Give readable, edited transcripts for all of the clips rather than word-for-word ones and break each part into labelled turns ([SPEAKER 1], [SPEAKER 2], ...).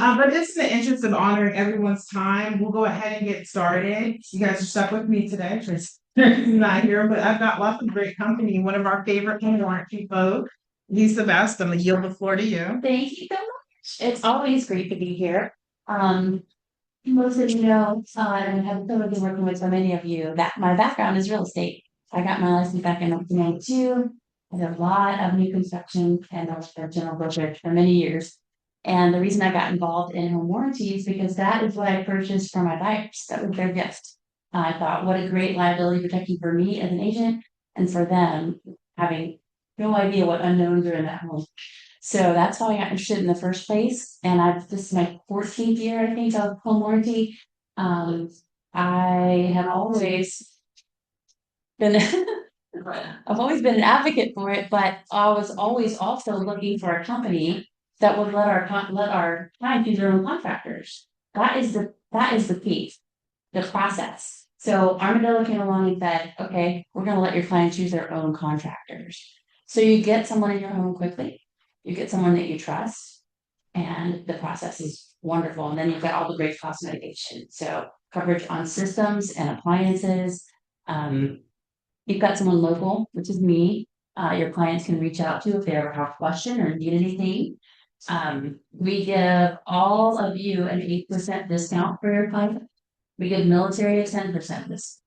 [SPEAKER 1] But just in the interest of honoring everyone's time, we'll go ahead and get started. You guys are stuck with me today. Tracy's not here, but I've got lots of great company. One of our favorite warranty folks. He's the best. I'm gonna yield the floor to you.
[SPEAKER 2] Thank you so much. It's always great to be here. Most of you know, and have been working with so many of you, that my background is real estate. I got my license back in 1992. I did a lot of new construction and I was a general brokerage for many years. And the reason I got involved in home warranty is because that is what I purchased for my buyers. That was their gift. I thought, what a great liability protection for me as an agent and for them having no idea what unknowns are in that home. So that's how I got interested in the first place. And this is my 14th year, I think, of home warranty. I have always been I've always been an advocate for it, but I was always also looking for a company that would let our clients use their own contractors. That is the piece, the process. So Armadillo came along and said, okay, we're going to let your clients use their own contractors. So you get someone in your home quickly, you get someone that you trust, and the process is wonderful. And then you've got all the great cost mitigation. So coverage on systems and appliances. You've got someone local, which is me. Your clients can reach out to if they ever have a question or need anything. We give all of you an 8% discount for your client. We give military a 10% discount.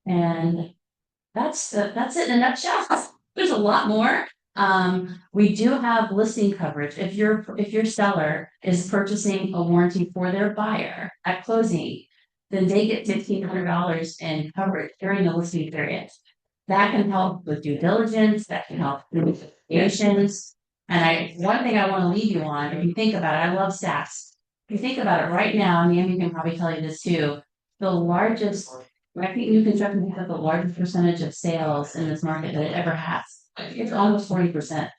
[SPEAKER 2] And that's it in a nutshell. There's a lot more. We do have listing coverage. If your seller is purchasing a warranty for their buyer at closing, then they get $1,500 in coverage during the listing period. That can help with due diligence. That can help with negotiations. And one thing I want to leave you on, if you think about it, I love stats. If you think about it right now, and Naomi can probably tell you this too, I think new construction has the largest percentage of sales in this market that it ever has. It's almost 40%.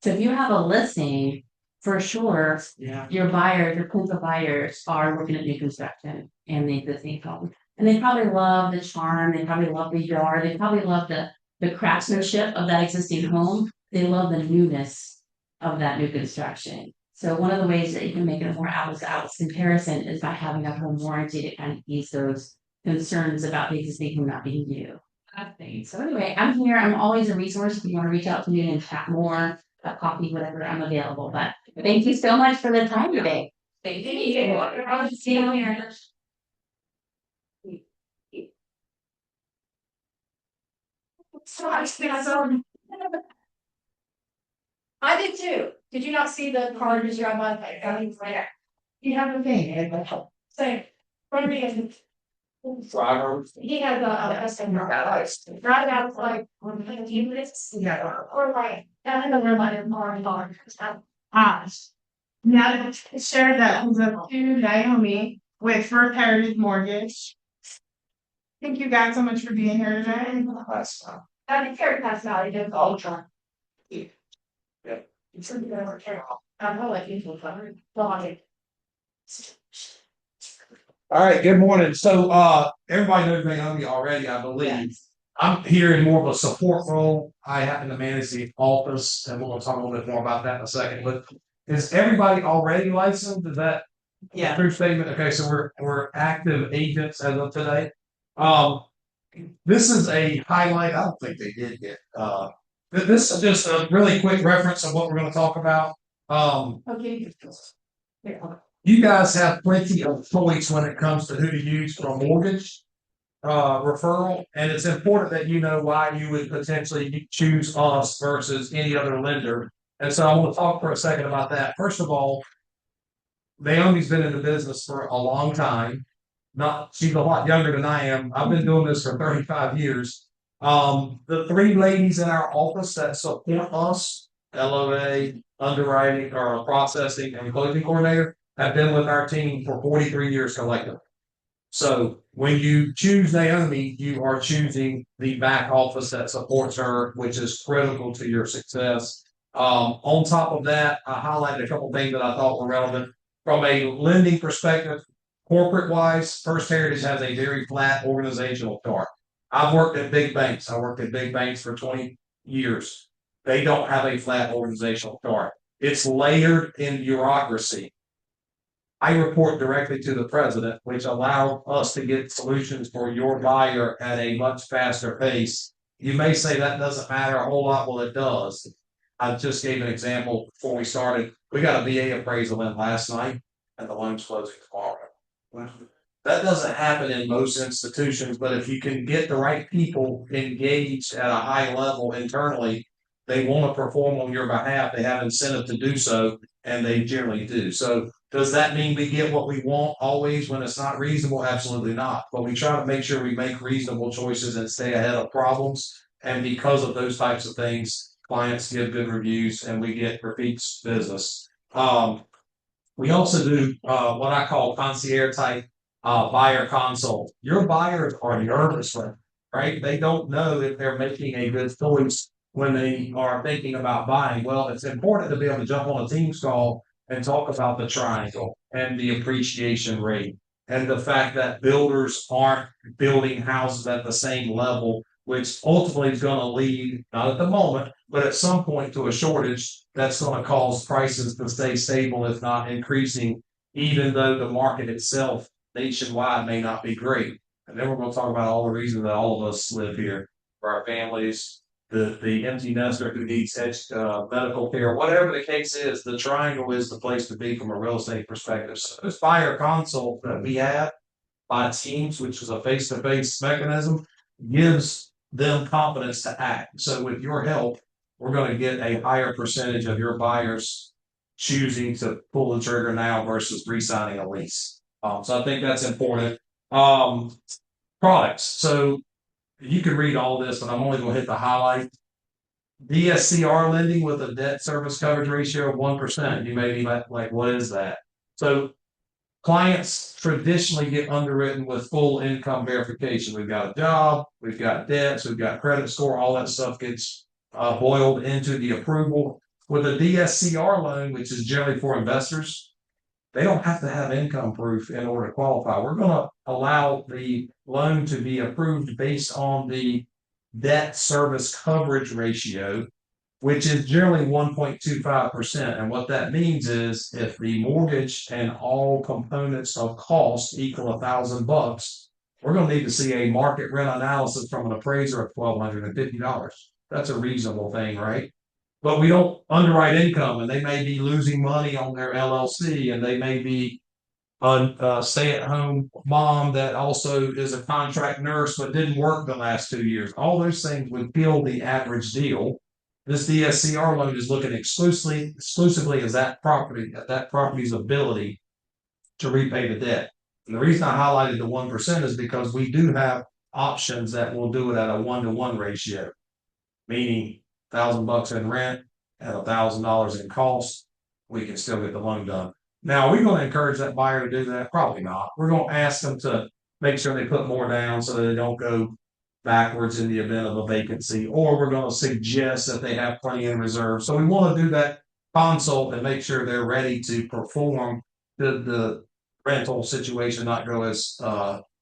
[SPEAKER 2] So if you have a listing, for sure, your potential buyers are looking at new construction and the existing home. And they probably love the charm, they probably love the yard, they probably love the craftsmanship of that existing home. They love the newness of that new construction. So one of the ways that you can make it a more apples to apples comparison is by having a home warranty to kind of ease those concerns about the existing home not being new. So anyway, I'm here. I'm always a resource. If you want to reach out to me and chat more, a coffee, whatever, I'm available. But thank you so much for the time today. Thank you. I'll see you here.
[SPEAKER 3] I did too. Did you not see the car just drive by? You have a thing. So, front of me is
[SPEAKER 4] Driver.
[SPEAKER 3] he has a customer. Right out like 15 minutes.
[SPEAKER 1] Yeah.
[SPEAKER 3] Or like, I don't know my car.
[SPEAKER 1] Now to share that was up to Naomi with First Heritage Mortgage. Thank you guys so much for being here today.
[SPEAKER 3] I think Terry passed out. He did all the time. I know what you will cover.
[SPEAKER 4] All right, good morning. So everybody knows Naomi already, I believe.
[SPEAKER 3] Yes.
[SPEAKER 4] I'm here in more of a support role. I happen to manage the office, and we're going to talk a little bit more about that in a second. But is everybody already licensed? Is that a true statement? Okay, so we're active agents as of today. This is a highlight. I don't think they did yet. This is just a really quick reference of what we're going to talk about.
[SPEAKER 3] Okay.
[SPEAKER 4] You guys have plenty of choice when it comes to who to use for a mortgage referral, and it's important that you know why you would potentially choose us versus any other lender. And so I want to talk for a second about that. First of all, Naomi's been in the business for a long time. She's a lot younger than I am. I've been doing this for 35 years. The three ladies in our office that support us, LOA, underwriting, or processing, and closing coordinator, have been with our team for 43 years collectively. So when you choose Naomi, you are choosing the back office that supports her, which is critical to your success. On top of that, I highlighted a couple things that I thought were relevant. From a lending perspective, corporate-wise, First Heritage has a very flat organizational chart. I've worked at big banks. I worked at big banks for 20 years. They don't have a flat organizational chart. It's layered in bureaucracy. I report directly to the president, which allows us to get solutions for your buyer at a much faster pace. You may say that doesn't matter a whole lot. Well, it does. I just gave an example before we started. We got a VA appraisal in last night and the loan's closing tomorrow. That doesn't happen in most institutions, but if you can get the right people engaged at a high level internally, they want to perform on your behalf. They have incentive to do so, and they generally do. So does that mean we get what we want always when it's not reasonable? Absolutely not. But we try to make sure we make reasonable choices and stay ahead of problems. And because of those types of things, clients give good reviews and we get repeat business. We also do what I call concierge type buyer consult. Your buyers are nervous, right? They don't know if they're making a good choice when they are thinking about buying. Well, it's important to be able to jump on a Teams call and talk about the triangle and the appreciation rate and the fact that builders aren't building houses at the same level, which ultimately is going to lead, not at the moment, but at some point to a shortage that's going to cause prices to stay stable, if not increasing, even though the market itself nationwide may not be great. And then we're going to talk about all the reasons that all of us live here for our families, the empty nester who needs medical care, whatever the case is, the triangle is the place to be from a real estate perspective. So this buyer consult that we have by Teams, which is a face-to-face mechanism, gives them confidence to act. So with your help, we're going to get a higher percentage of your buyers choosing to pull the trigger now versus re-signing a lease. So I think that's important. Products. So you can read all this, but I'm only going to hit the highlight. DSCR lending with a debt service coverage ratio of 1%. You may be like, what is that? So clients traditionally get underwritten with full income verification. We've got a job, we've got debts, we've got credit score, all that stuff gets boiled into the approval. With a DSCR loan, which is generally for investors, they don't have to have income proof in order to qualify. We're going to allow the loan to be approved based on the debt service coverage ratio, which is generally 1.25%. And what that means is if the mortgage and all components of cost equal $1,000, we're going to need to see a market rent analysis from an appraiser of $1,250. That's a reasonable thing, right? But we don't underwrite income, and they may be losing money on their LLC, and they may be a stay-at-home mom that also is a contract nurse but didn't work the last 2 years. All those things would kill the average deal. This DSCR loan is looking exclusively as that property's ability to repay the debt. And the reason I highlighted the 1% is because we do have options that will do it at a 1-to-1 ratio, meaning $1,000 in rent and $1,000 in cost, we can still get the loan done. Now, are we going to encourage that buyer to do that? Probably not. We're going to ask them to make sure they put more down so that they don't go backwards in the event of a vacancy, or we're going to suggest that they have plenty in reserve. So we want to do that consult and make sure they're ready to perform the rental situation, not go as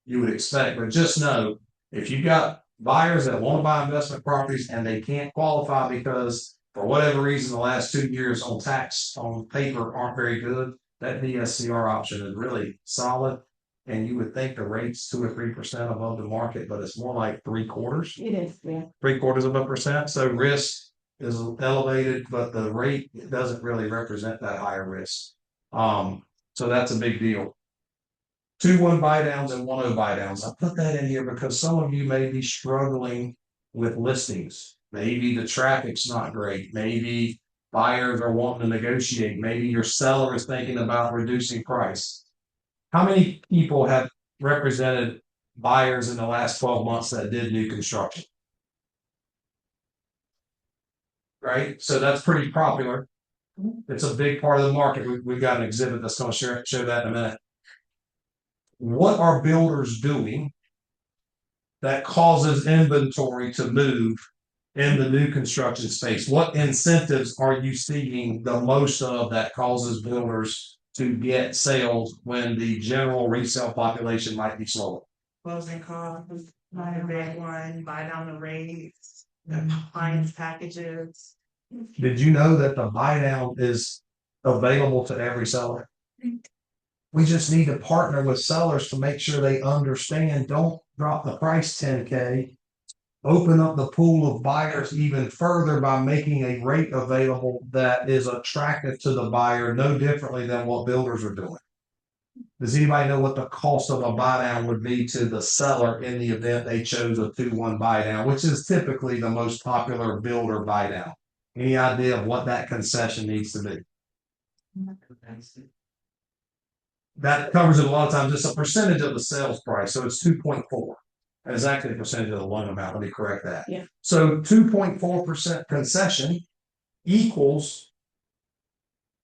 [SPEAKER 4] you would expect. But just know, if you got buyers that want to buy investment properties and they can't qualify because for whatever reason the last 2 years on paper aren't very good, that DSCR option is really solid. And you would think the rate's 2 or 3% above the market, but it's more like 3/4.
[SPEAKER 1] It is, yeah.
[SPEAKER 4] 0.75%. So risk is elevated, but the rate doesn't really represent that higher risk. So that's a big deal. 2-1 buy downs and 1-0 buy downs. I put that in here because some of you may be struggling with listings. Maybe the traffic's not great. Maybe buyers are wanting to negotiate. Maybe your seller is thinking about reducing price. How many people have represented buyers in the last 12 months that did new construction? Right? So that's pretty popular. It's a big part of the market. We've got an exhibit that's going to show that in a minute. What are builders doing that causes inventory to move in the new construction space? What incentives are you seeing the most of that causes builders to get sales when the general resale population might be slower?
[SPEAKER 1] Closing costs, buy a big one, buy down the rates, the compliance packages.
[SPEAKER 4] Did you know that the buy down is available to every seller? We just need to partner with sellers to make sure they understand, don't drop the price 10K. Open up the pool of buyers even further by making a rate available that is attractive to the buyer, no differently than what builders are doing. Does anybody know what the cost of a buy down would be to the seller in the event they chose a 2-1 buy down, which is typically the most popular builder buy down? Any idea of what that concession needs to be? That covers it a lot of times. It's a percentage of the sales price, so it's 2.4. And it's actually a percentage of the loan amount. Let me correct that.
[SPEAKER 3] Yeah.
[SPEAKER 4] So 2.4% concession equals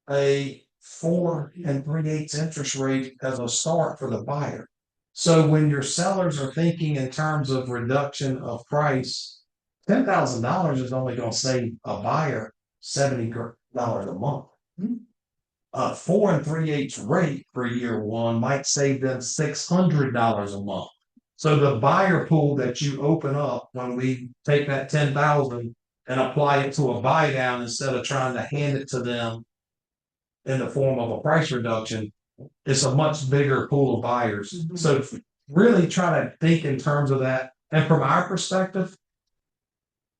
[SPEAKER 4] a 4 3/8 interest rate as a start for the buyer. So when your sellers are thinking in terms of reduction of price, $10,000 is only going to save a buyer $70 a month. A 4 3/8 rate for year one might save them $600 a month. So the buyer pool that you open up when we take that 10,000 and apply it to a buy down instead of trying to hand it to them in the form of a price reduction, it's a much bigger pool of buyers. So really try to think in terms of that. And from our perspective,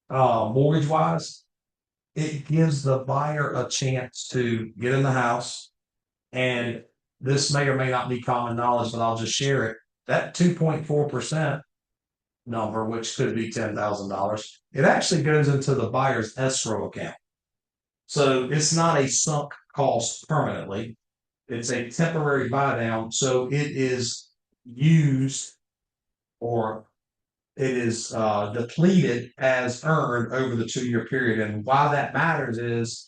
[SPEAKER 4] mortgage wise, it gives the buyer a chance to get in the house. And this may or may not be common knowledge, but I'll just share it. That 2.4% number, which could be $10,000, it actually goes into the buyer's escrow account. So it's not a sunk cost permanently. It's a temporary buy down. So it is used or it is depleted as earned over the 2-year period. And why that matters is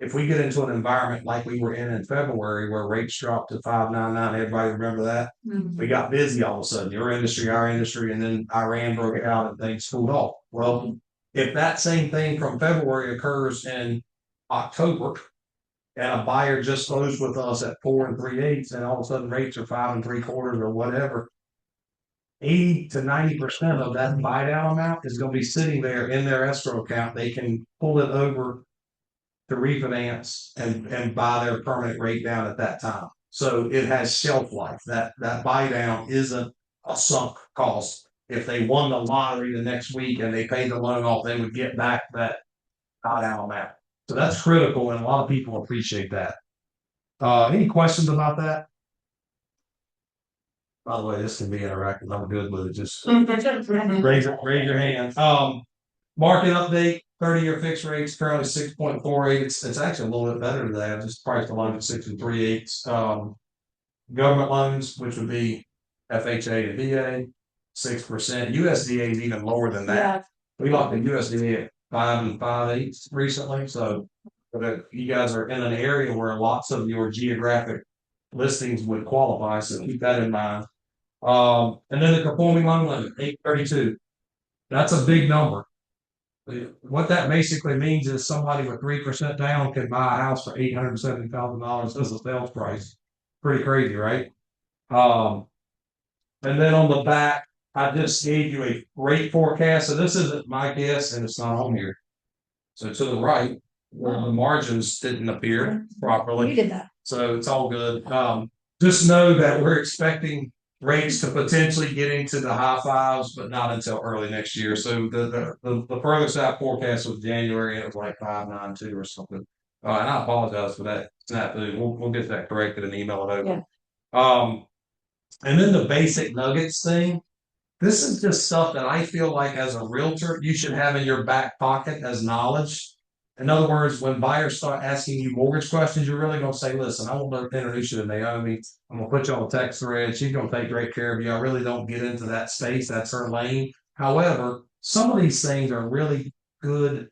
[SPEAKER 4] if we get into an environment like we were in February where rates dropped to 5.99, everybody remember that? We got busy all of a sudden, your industry, our industry, and then Iran broke out and things cooled off. Well, if that same thing from February occurs in October and a buyer just closed with us at 4 3/8 and all of a sudden rates are 5 3/4 or whatever, 80 to 90% of that buy down amount is going to be sitting there in their escrow account. They can pull it over to refinance and buy their permanent rate down at that time. So it has shelf life. That buy down isn't a sunk cost. If they won the lottery the next week and they paid the loan off, they would get back that buy down amount. So that's critical, and a lot of people appreciate that. Any questions about that? By the way, this can be interactive. I'm good with it. Just raise your hand. Market update. 30-year fixed rates currently 6.48. It's actually a little bit better than that. Just priced the loan at 6 3/8. Government loans, which would be FHA and VA, 6%. USDA is even lower than that.
[SPEAKER 3] Yeah.
[SPEAKER 4] We locked the USDA at 5 5/8 recently. So you guys are in an area where lots of your geographic listings would qualify. So keep that in mind. And then the conforming loan limit, 832. That's a big number. What that basically means is somebody with 3% down can buy a house for $870,000 as a sales price. Pretty crazy, right? And then on the back, I just gave you a rate forecast. So this isn't my guess, and it's not on here. So to the right, where the margins didn't appear properly.
[SPEAKER 3] You did that.
[SPEAKER 4] So it's all good. Just know that we're expecting rates to potentially get into the high fives, but not until early next year. So the furthest out forecast was January, and it was like 5.92 or something. And I apologize for that snafu. We'll get that corrected and email it over.
[SPEAKER 3] Yeah.
[SPEAKER 4] And then the basic nuggets thing. This is just stuff that I feel like as a realtor you should have in your back pocket as knowledge. In other words, when buyers start asking you mortgage questions, you're really going to say, listen, I want to introduce you to Naomi. I'm going to put you on a text thread. She's going to take great care of you. I really don't get into that space. That's her lane. However, some of these things are really good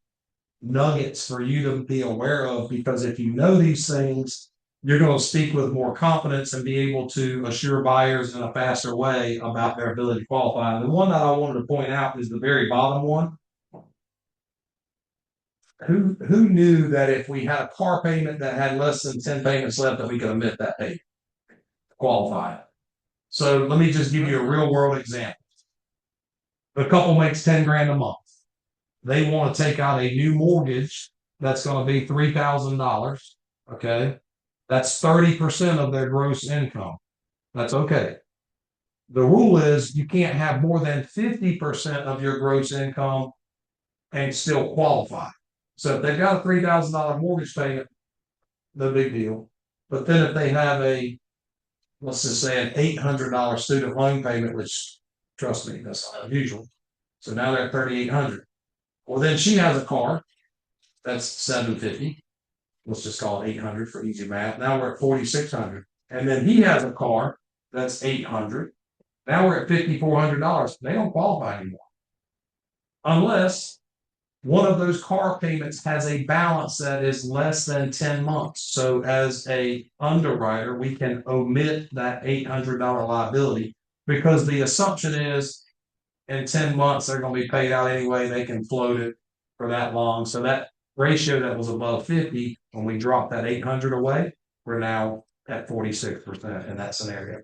[SPEAKER 4] nuggets for you to be aware of, because if you know these things, you're going to speak with more confidence and be able to assure buyers in a faster way about their ability to qualify. And the one that I wanted to point out is the very bottom one. Who knew that if we had a car payment that had less than 10 payments left, that we could omit that payment to qualify? So let me just give you a real world example. The couple makes 10 grand a month. They want to take out a new mortgage that's gonna be $3,000, okay? That's 30% of their gross income. That's okay. The rule is you can't have more than 50% of your gross income and still qualify. So if they've got a $3,000 mortgage payment, no big deal. But then if they have let's just say an $800 student loan payment, which trust me, that's not unusual. So now they're at 3,800. Well, then she has a car that's 750. Let's just call it 800 for easy math. Now we're at 4,600. And then he has a car that's 800. Now we're at $5,400. They don't qualify anymore. Unless one of those car payments has a balance that is less than 10 months. So as a underwriter, we can omit that $800 liability because the assumption is in 10 months, they're going to be paid out anyway. They can float it for that long. So that ratio that was above 50, when we drop that 800 away, we're now at 46% in that scenario.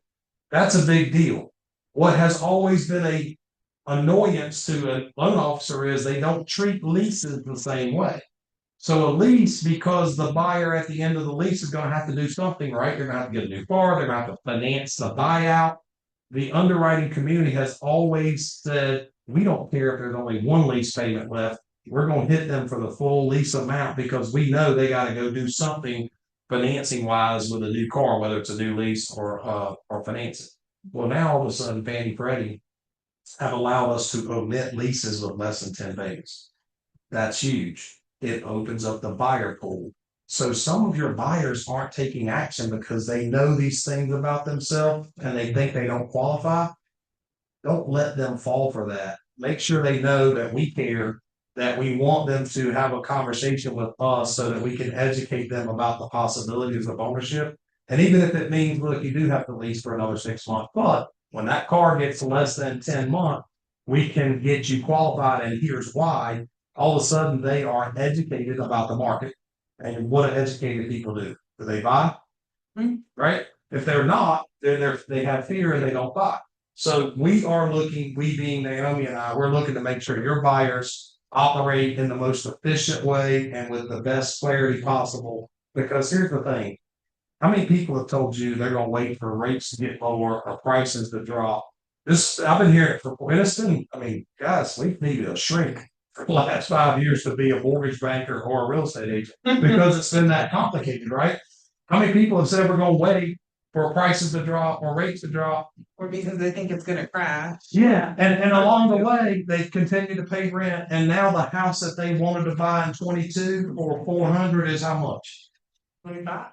[SPEAKER 4] That's a big deal. What has always been a annoyance to a loan officer is they don't treat leases the same way. So a lease, because the buyer at the end of the lease is going to have to do something, right? They're going to have to get a new car. They're going to have to finance the buyout. The underwriting community has always said, we don't care if there's only one lease payment left. We're going to hit them for the full lease amount because we know they got to go do something financing wise with a new car, whether it's a new lease or financing. Well, now all of a sudden, Fannie Freddie have allowed us to omit leases with less than 10 days. That's huge. It opens up the buyer pool. So some of your buyers aren't taking action because they know these things about themselves and they think they don't qualify. Don't let them fall for that. Make sure they know that we care, that we want them to have a conversation with us so that we can educate them about the possibilities of ownership. And even if it means, look, you do have to lease for another 6 months, but when that car gets less than 10 months, we can get you qualified, and here's why. All of a sudden, they are educated about the market. And what do educated people do? Do they buy? Right? If they're not, then they have fear and they don't buy. So we are looking, we being Naomi and I, we're looking to make sure your buyers operate in the most efficient way and with the best clarity possible. Because here's the thing. How many people have told you they're going to wait for rates to get lower or prices to drop? I've been hearing it for Winston. I mean, guys, we've needed a shrink for the last 5 years to be a mortgage banker or a real estate agent because it's been that complicated, right? How many people have said we're going to wait for prices to drop or rates to drop?
[SPEAKER 1] Or because they think it's gonna crash.
[SPEAKER 4] Yeah, and along the way, they've continued to pay rent, and now the house that they wanted to buy in 22 for 400 is how much?
[SPEAKER 1] 25.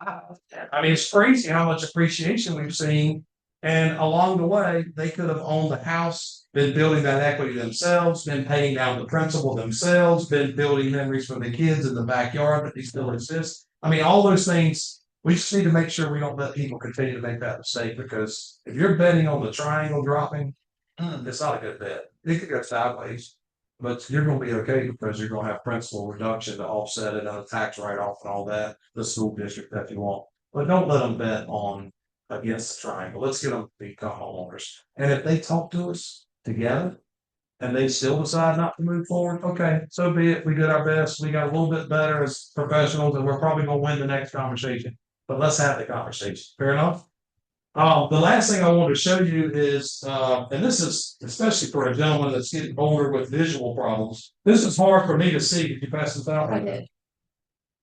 [SPEAKER 4] I mean, it's crazy how much appreciation we've seen. And along the way, they could have owned the house, been building that equity themselves, been paying down the principal themselves, been building memories for the kids in the backyard that they still exist. I mean, all those things, we just need to make sure we don't let people continue to make that mistake, because if you're betting on the triangle dropping, it's not a good bet. It could go sideways, but you're going to be okay because you're going to have principal reduction to offset it on a tax write-off and all that, the school district that you want. But don't let them bet on against the triangle. Let's get them to become homeowners. And if they talk to us together and they still decide not to move forward, okay, so be it. We did our best. We got a little bit better as professionals, and we're probably going to win the next conversation. But let's have the conversation. Fair enough? The last thing I want to show you is, and this is especially for a gentleman that's getting older with visual problems. This is hard for me to see. Did you pass this out?
[SPEAKER 3] I did.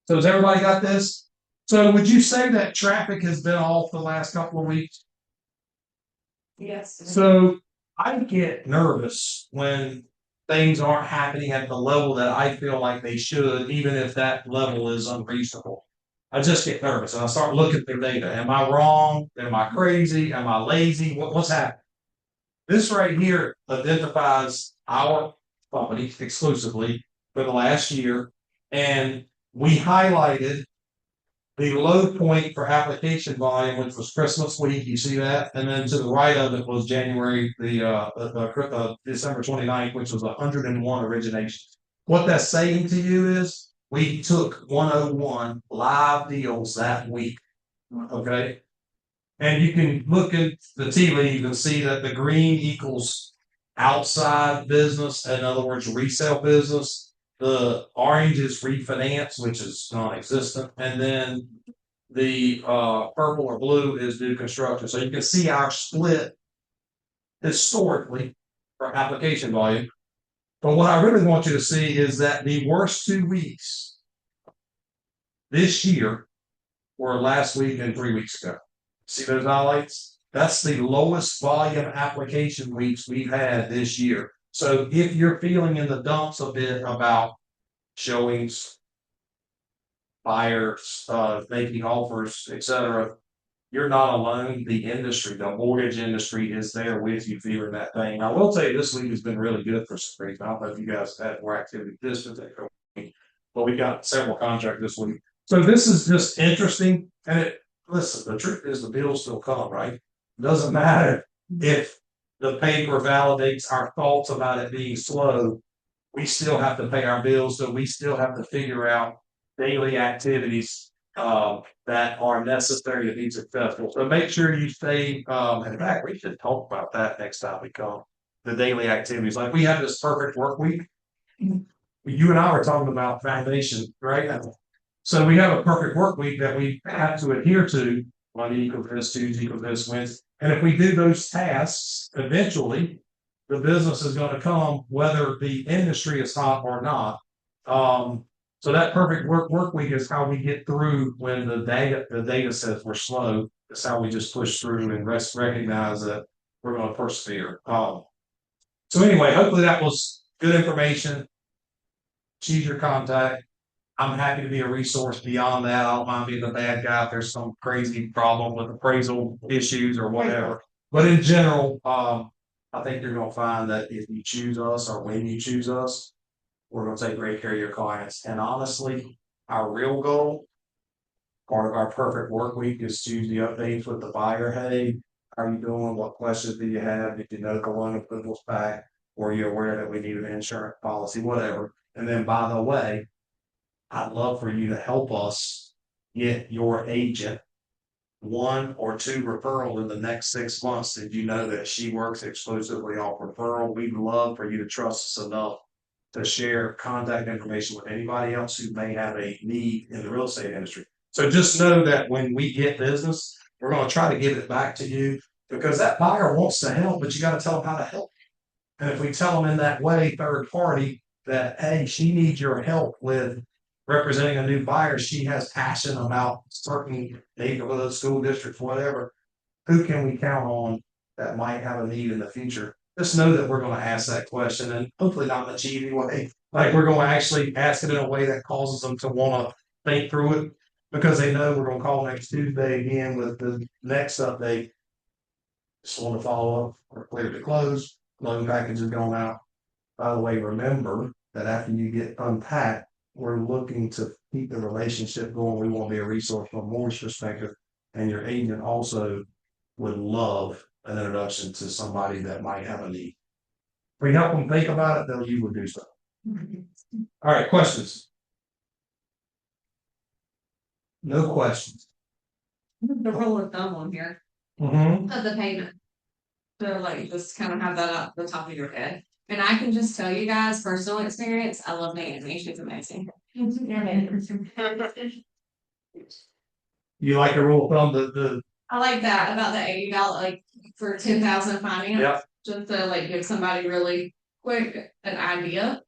[SPEAKER 4] So has everybody got this? So would you say that traffic has been off the last couple of weeks?
[SPEAKER 3] Yes.
[SPEAKER 4] So I get nervous when things aren't happening at the level that I feel like they should, even if that level is unreasonable. I just get nervous and I start looking through data. Am I wrong? Am I crazy? Am I lazy? What's happening? This right here identifies our company exclusively for the last year, and we highlighted the low point for application volume, which was Christmas week. You see that? And then to the right of it was January, December 29th, which was 101 originations. What that's saying to you is we took 101 live deals that week. Okay. And you can look at the tea leaves and see that the green equals outside business, in other words, resale business. The orange is refinance, which is non-existent, and then the purple or blue is new construction. So you can see our split historically for application volume. But what I really want you to see is that the worst 2 weeks this year were last week and 3 weeks ago. See those highlights? That's the lowest volume application weeks we've had this year. So if you're feeling in the dumps a bit about showings, buyers, making offers, etc., you're not alone. The industry, the mortgage industry is there with you feeling that thing. I will tell you this week has been really good for some reason. I don't know if you guys have had more activity this particular week, but we got several contracts this week. So this is just interesting. And listen, the truth is the bills still come, right? Doesn't matter if the paper validates our thoughts about it being slow. We still have to pay our bills, so we still have to figure out daily activities that are necessary to be successful. So make sure you stay. In fact, we should talk about that next time we come. The daily activities, like we have this perfect work week. You and I were talking about foundation, right? So we have a perfect work week that we have to adhere to. Monday equals this, Tuesday equals this, Wednesday. And if we do those tasks, eventually the business is going to come, whether the industry is hot or not. So that perfect work week is how we get through when the data says we're slow. It's how we just push through and recognize that we're going to persevere. So anyway, hopefully that was good information. Choose your contact. I'm happy to be a resource beyond that. I don't mind being the bad guy if there's some crazy problem with appraisal issues or whatever. But in general, I think you're going to find that if you choose us or when you choose us, we're going to take great care of your clients. And honestly, our real goal, part of our perfect work week, is Tuesday updates with the buyer. Hey, how are you doing? What questions do you have? Did you know the loan approval's back? Were you aware that we need an insurance policy? Whatever. And then, by the way, I'd love for you to help us get your agent 1 or 2 referrals in the next 6 months. Did you know that she works exclusively off referral? We'd love for you to trust us enough to share contact information with anybody else who may have a need in the real estate industry. So just know that when we get business, we're going to try to give it back to you because that buyer wants to help, but you got to tell them how to help. And if we tell them in that way, third party, that, hey, she needs your help with representing a new buyer, she has passion about certain neighborhood, school districts, whatever, who can we count on that might have a need in the future? Just know that we're going to ask that question, and hopefully not in a cheaty way. Like we're going to actually ask it in a way that causes them to want to think through it because they know we're going to call next Tuesday again with the next update. Just want to follow up. We're clear to close. Loan package is going out. By the way, remember that after you get unpacked, we're looking to keep the relationship going. We want to be a resource from a mortgage perspective, and your agent also would love an introduction to somebody that might have a need. If we help them think about it, then you would do so. All right, questions? No questions.
[SPEAKER 5] The rule of thumb on here
[SPEAKER 4] Mm-hmm.
[SPEAKER 5] of the payment. So like just kind of have that up the top of your head. And I can just tell you guys, personal experience, I love Naomi. She's amazing.
[SPEAKER 4] You like the rule of thumb, the
[SPEAKER 5] I like that about the $80, like for 10,000 finance.
[SPEAKER 4] Yep.
[SPEAKER 5] Just to like give somebody really quick an idea.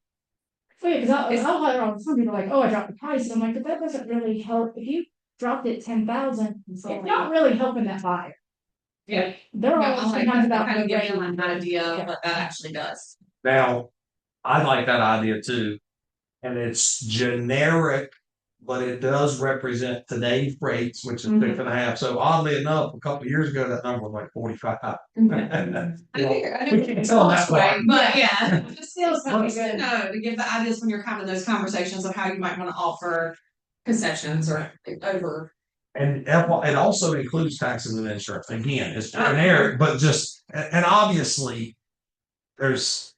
[SPEAKER 3] Wait, because I'll have it on some people are like, oh, I dropped the price. And I'm like, but that doesn't really help. If you dropped it 10,000, it's not really helping that buyer.
[SPEAKER 5] Yeah.
[SPEAKER 3] They're
[SPEAKER 5] Yeah,
[SPEAKER 3] all
[SPEAKER 5] I like
[SPEAKER 3] sometimes
[SPEAKER 5] that,
[SPEAKER 3] about
[SPEAKER 5] kind of
[SPEAKER 3] the
[SPEAKER 5] giving
[SPEAKER 3] rate.
[SPEAKER 5] them an idea of what that actually does.
[SPEAKER 4] Now, I like that idea too. And it's generic, but it does represent today's rates, which is 6.5. So oddly enough, a couple of years ago, that number was like 45.
[SPEAKER 5] I
[SPEAKER 4] We
[SPEAKER 5] didn't
[SPEAKER 4] can't tell that
[SPEAKER 5] way,
[SPEAKER 4] far.
[SPEAKER 5] but yeah. Just
[SPEAKER 3] Still something
[SPEAKER 5] just to
[SPEAKER 3] good.
[SPEAKER 5] know, to give the ideas when you're having those conversations of how you might want to offer concessions or over.
[SPEAKER 4] And it also includes taxes and insurance. Again, it's generic, but just, and obviously, there's,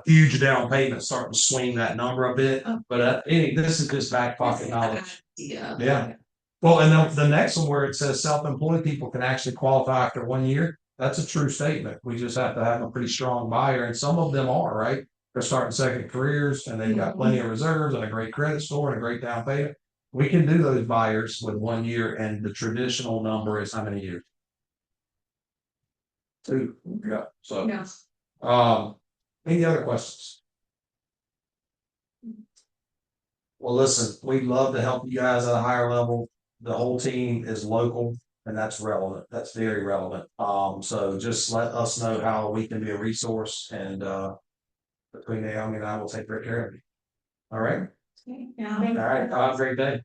[SPEAKER 4] huge down payments starting to swing that number a bit. But this is just back pocket knowledge. Yeah. Well, and the next one where it says self-employed people can actually qualify after 1 year, that's a true statement. We just have to have a pretty strong buyer, and some of them are, right? they're starting second careers and they've got plenty of reserves and a great credit score and a great down payment. We can do those buyers with 1 year, and the traditional number is how many years? 2, yeah, so.
[SPEAKER 5] Yeah.
[SPEAKER 4] Any other questions? Well, listen, we'd love to help you guys at a higher level. The whole team is local and that's relevant. That's very relevant. So just let us know how we can be a resource, and between Naomi and I will take great care of you. All right?
[SPEAKER 5] Yeah.
[SPEAKER 4] All right. Have a great day.